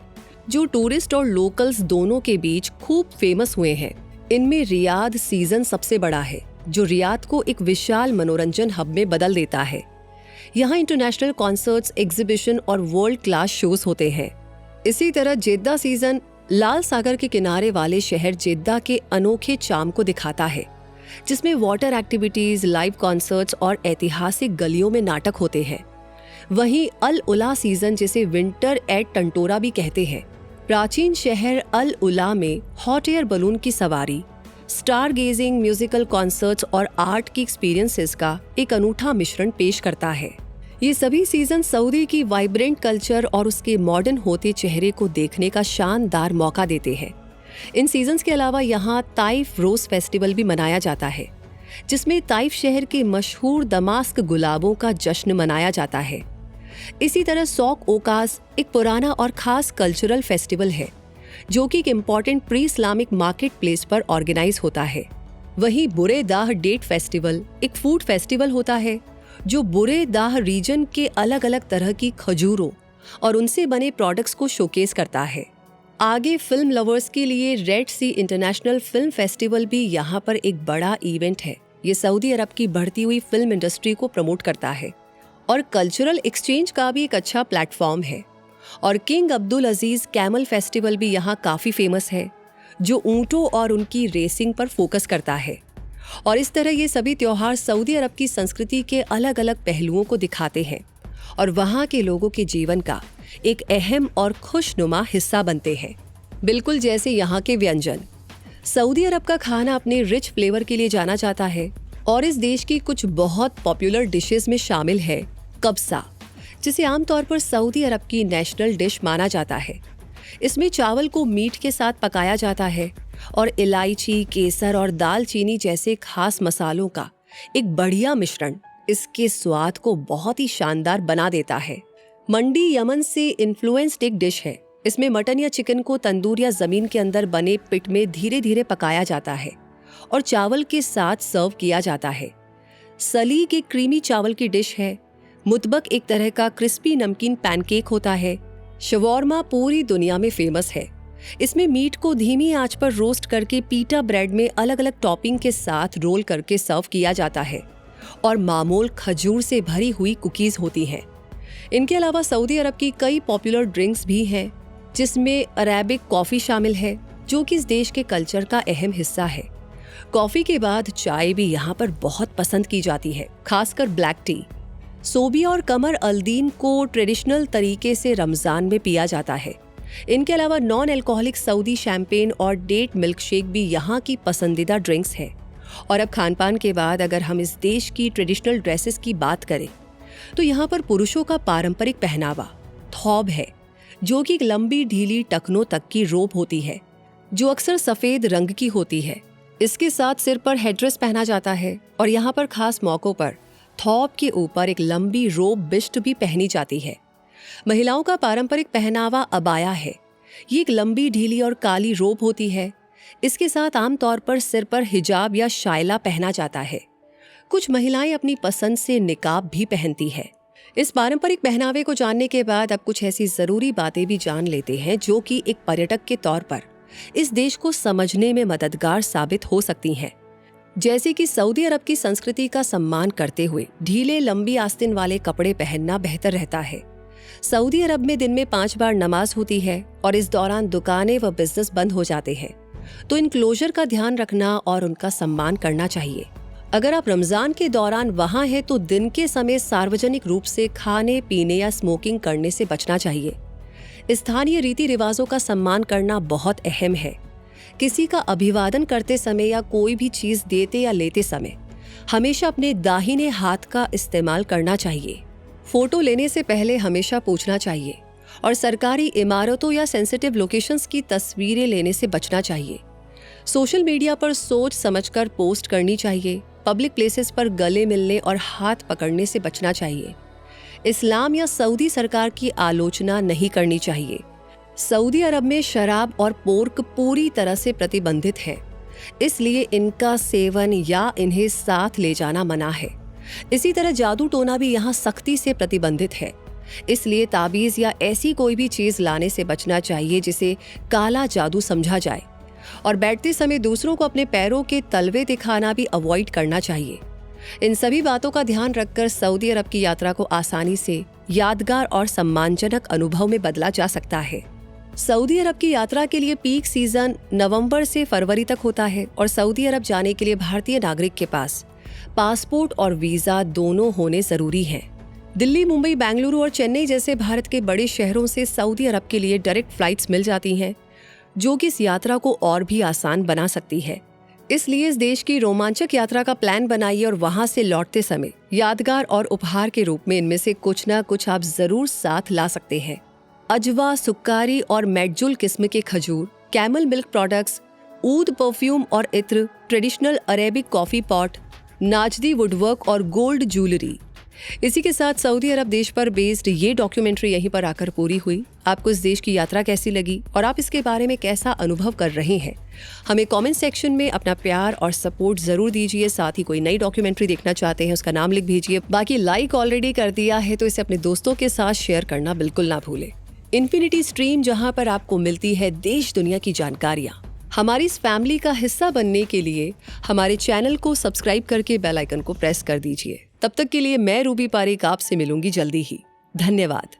[SPEAKER 1] जो टूरिस्ट और लोकल्स दोनों के बीच खूब फेमस हुए हैं। इनमें रियाद सीजन सबसे बड़ा है, जो रियाद को एक विशाल मनोरंजन हब में बदल देता है। यहाँ इंटरनेशनल कॉन्सर्ट्स, एग्जीबिशन और वर्ल्ड क्लास शोज होते हैं। इसी तरह जेद्दा सीजन लाल सागर के किनारे वाले शहर जेद्दा के अनोखे चार्म को दिखाता है, जिसमें वाटर एक्टिविटीज, लाइव कॉन्सर्ट्स और ऐतिहासिक गलियों में नाटक होते हैं। वहीं अल उला सीजन, जिसे विंटर एट टंटोरा भी कहते हैं, प्राचीन शहर अल उला में हॉट एयर बलून की सवारी, स्टार गेजिंग, म्यूजिकल कॉन्सर्ट्स और आर्ट की एक्सपीरियंसेस का एक अनूठा मिश्रण पेश करता है। ये सभी सीजन सऊदी की वाइब्रेंट कल्चर और उसके मॉडर्न होते चेहरे को देखने का शानदार मौका देते हैं। इन सीजन्स के अलावा यहाँ ताइफ रोज फेस्टिवल भी मनाया जाता है, जिसमें ताइफ शहर के मशहूर दमास्क गुलाबों का जश्न मनाया जाता है। इसी तरह सौक ओकास एक पुराना और खास कल्चरल फेस्टिवल है, जो कि एक important pre Islamic market place पर ऑर्गेनाइज होता है। वहीं बुरे दाह डेट फेस्टिवल एक फूड फेस्टिवल होता है, जो बुरे दाह रीजन के अलग अलग तरह की खजूरों और उनसे बने प्रोडक्ट्स को शोकेस करता है। आगे फिल्म लवर्स के लिए रेड सी इंटरनेशनल फिल्म फेस्टिवल भी यहाँ पर एक बड़ा इवेंट है। ये सऊदी अरब की बढ़ती हुई फिल्म इंडस्ट्री को प्रमोट करता है और कल्चरल एक्सचेंज का भी एक अच्छा प्लेटफॉर्म है। और किंग अब्दुल अजीज कैमल फेस्टिवल भी यहाँ काफ़ी फेमस है, जो ऊंटों और उनकी रेसिंग पर फोकस करता है। और इस तरह ये सभी त्योहार सऊदी अरब की संस्कृति के अलग अलग पहलुओं को दिखाते हैं और वहाँ के लोगों के जीवन का एक अहम और खुशनुमा हिस्सा बनते हैं। बिल्कुल जैसे यहाँ के व्यंजन। सऊदी अरब का खाना अपने रिच फ्लेवर के लिए जाना जाता है और इस देश की कुछ बहुत पॉपुलर डिशेस में शामिल है कब्सा, जिसे आमतौर पर सऊदी अरब की नेशनल डिश माना जाता है। इसमें चावल को मीट के साथ पकाया जाता है और इलायची, केसर और दालचीनी जैसे खास मसालों का एक बढ़िया मिश्रण इसके स्वाद को बहुत ही शानदार बना देता है। मंडी यमन से इन्फ्लुएंस्ड एक डिश है। इसमें मटन या चिकन को तंदूर या जमीन के अंदर बने पिट में धीरे धीरे पकाया जाता है और चावल के साथ सर्व किया जाता है। सलीक एक क्रीमी चावल की डिश है। मुतबक एक तरह का क्रिस्पी नमकीन पैनकेक होता है। शवौरमा पूरी दुनिया में फेमस है। इसमें मीट को धीमी आंच पर रोस्ट करके पीटा ब्रेड में अलग अलग टॉपिंग के साथ रोल करके सर्व किया जाता है और मामूल खजूर से भरी हुई कुकीज होती हैं। इनके अलावा सऊदी अरब की कई पॉपुलर ड्रिंक्स भी हैं, जिसमें अरेबिक कॉफ़ी शामिल है, जो कि इस देश के कल्चर का अहम हिस्सा है। कॉफ़ी के बाद चाय भी यहाँ पर बहुत पसंद की जाती है, खासकर ब्लैक टी। सोबिया और कमर अल्दीन को ट्रेडिशनल तरीके से रमज़ान में पिया जाता है। इनके अलावा नॉन अल्कोहलिक सऊदी शैम्पेन और डेट मिल्क शेक भी यहाँ की पसंदीदा ड्रिंक्स है। और अब खान पान के बाद अगर हम इस देश की ट्रेडिशनल ड्रेसेस की बात करें तो यहाँ पर पुरुषों का पारंपरिक पहनावा थौब है, जो कि एक लंबी ढीली टखनों तक की रोब होती है, जो अक्सर सफ़ेद रंग की होती है। इसके साथ सिर पर हेड्रेस पहना जाता है और यहाँ पर खास मौक़ों पर थौब के ऊपर एक लंबी रोब बिस्ट भी पहनी जाती है। महिलाओं का पारंपरिक पहनावा अबाया है। ये एक लंबी ढीली और काली रोब होती है। इसके साथ आमतौर पर सिर पर हिजाब या शायला पहना जाता है। कुछ महिलाएं अपनी पसंद से निकाब भी पहनती है। इस पारंपरिक पहनावे को जानने के बाद अब कुछ ऐसी ज़रूरी बातें भी जान लेते हैं जो कि एक पर्यटक के तौर पर इस देश को समझने में मददगार साबित हो सकती हैं। जैसे कि सऊदी अरब की संस्कृति का सम्मान करते हुए ढीले लंबी आस्तीन वाले कपड़े पहनना बेहतर रहता है। सऊदी अरब में दिन में 5 बार नमाज होती है और इस दौरान दुकानें व बिजनेस बंद हो जाते हैं, तो इन क्लोजर का ध्यान रखना और उनका सम्मान करना चाहिए। अगर आप रमजान के दौरान वहां हैं तो दिन के समय सार्वजनिक रूप से खाने पीने या स्मोकिंग करने से बचना चाहिए। स्थानीय रीति रिवाजों का सम्मान करना बहुत अहम है। किसी का अभिवादन करते समय या कोई भी चीज देते या लेते समय हमेशा अपने दाहिने हाथ का इस्तेमाल करना चाहिए। फोटो लेने से पहले हमेशा पूछना चाहिए और सरकारी इमारतों या सेंसिटिव लोकेशंस की तस्वीरें लेने से बचना चाहिए। सोशल मीडिया पर सोच समझकर पोस्ट करनी चाहिए। पब्लिक प्लेसेस पर गले मिलने और हाथ पकड़ने से बचना चाहिए। इस्लाम या सऊदी सरकार की आलोचना नहीं करनी चाहिए। सऊदी अरब में शराब और पोर्क पूरी तरह से प्रतिबंधित है, इसलिए इनका सेवन या इन्हें साथ ले जाना मना है। इसी तरह जादू टोना भी यहाँ सख्ती से प्रतिबंधित है, इसलिए ताबीज़ या ऐसी कोई भी चीज़ लाने से बचना चाहिए जिसे काला जादू समझा जाए। और बैठते समय दूसरों को अपने पैरों के तलवे दिखाना भी अवॉइड करना चाहिए। इन सभी बातों का ध्यान रखकर सऊदी अरब की यात्रा को आसानी से यादगार और सम्मानजनक अनुभव में बदला जा सकता है। सऊदी अरब की यात्रा के लिए पीक सीजन नवंबर से फरवरी तक होता है और सऊदी अरब जाने के लिए भारतीय नागरिक के पास पासपोर्ट और वीज़ा दोनों होने ज़रूरी हैं। दिल्ली, मुंबई, बेंगलुरु और चेन्नई जैसे भारत के बड़े शहरों से सऊदी अरब के लिए डायरेक्ट फ्लाइट्स मिल जाती हैं, जो कि इस यात्रा को और भी आसान बना सकती है। इसलिए इस देश की रोमांचक यात्रा का प्लान बनाइए और वहां से लौटते समय यादगार और उपहार के रूप में इनमें से कुछ ना कुछ आप जरूर साथ ला सकते हैं। अजवा, सुक्कारी और मेडजुल किस्म के खजूर, camel milk products, oud perfume और इत्र, traditional Arabic coffee pot, Najdi woodwork और गोल्ड ज्वेलरी। इसी के साथ सऊदी अरब देश पर बेस्ड ये डॉक्यूमेंट्री यहीं पर आकर पूरी हुई। आपको इस देश की यात्रा कैसी लगी और आप इसके बारे में कैसा अनुभव कर रहे हैं, हमें कमेंट सेक्शन में अपना प्यार और सपोर्ट जरूर दीजिए। साथ ही कोई नई डॉक्यूमेंट्री देखना चाहते हैं उसका नाम लिख भेजिए। बाकी लाइक ऑलरेडी कर दिया है तो इसे अपने दोस्तों के साथ शेयर करना बिल्कुल ना भूलें। इन्फिनिटी स्ट्रीम, जहां पर आपको मिलती है देश दुनिया की जानकारियां। हमारी इस फैमिली का हिस्सा बनने के लिए हमारे चैनल को सब्सक्राइब करके बेल आइकन को प्रेस कर दीजिए। तब तक के लिए मैं रूबी पारेख आपसे मिलूंगी जल्दी ही। धन्यवाद।